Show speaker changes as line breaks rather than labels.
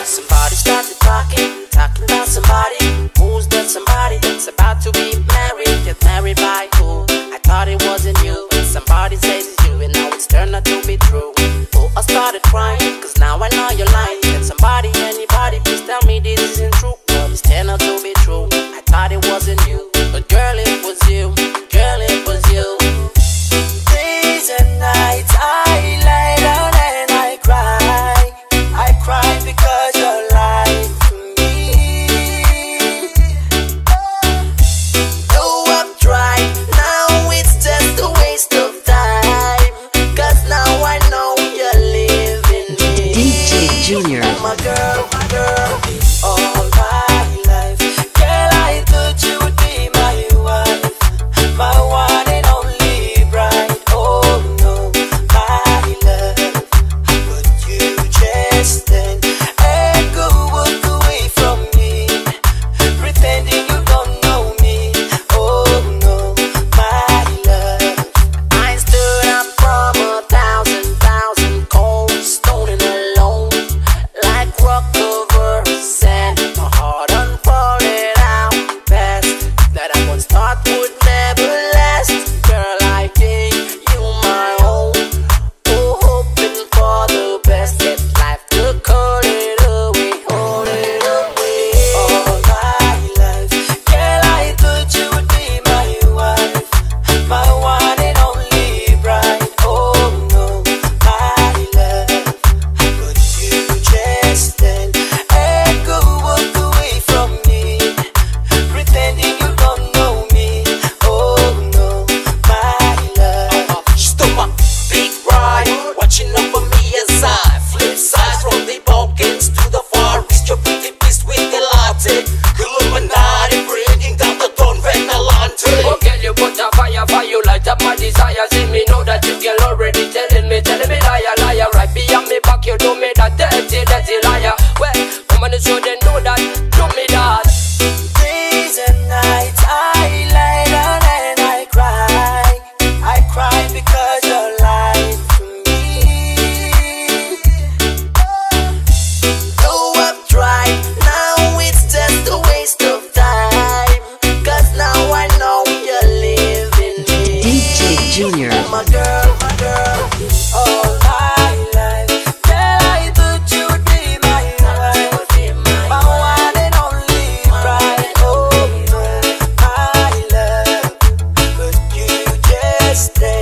Somebody started talking about somebody. Who's that somebody that's about to be married? Get married by who? I thought it wasn't you. And somebody says it's you, and now it's turned out to be true. Oh, I started crying, cause now I know you're lying. That somebody, anybody, please tell me this isn't true. But it's turned out to be true. I thought it wasn't you, but girl, it was you. Girl, it was you. Days and nights I lie down and I cry. I cry because you're lying to me. Oh, I've tried, now it's just a waste of time. Cause now I know you're living me.
DJ Junior.
My girl, all my life. Girl, I thought you would be my wife, my one and only bride. Oh no, my love, but you just then and go walk away from me, pretending you don't know me. Oh no, my love. I stood up from 1,000 cold, stoning alone, like rock over sand. My heart unfolded out fast, that I once thought would never last. Girl, I think you my own. Oh, hoping for the best, yet life took hold it away, hold it away. All my life, girl, I thought you would be my wife, my one and only bride. Oh no, my love, but you just then and go walk away from me, pretending you don't know me. Oh no, my love. Stop my big ride, watching over me as I flip sides from the Balkans to the Far East. You're pretty pleased with the latte, Illuminati bringing down the Don Venalante.
Oh girl, you put a fire, you light up my desire. See me know that you girl already telling me liar. Right behind me back, you do me that dirty liar. Well, come on and show them know that, do me that.
Days and nights I lie down and I cry because you're lying to me. Oh, I've tried, now it's just a waste of time. Cause now I know you're living me.
DJ Junior.
My girl, all my life. Girl, I thought you would be my wife, my one and only bride. Oh no, my love, but you just stay.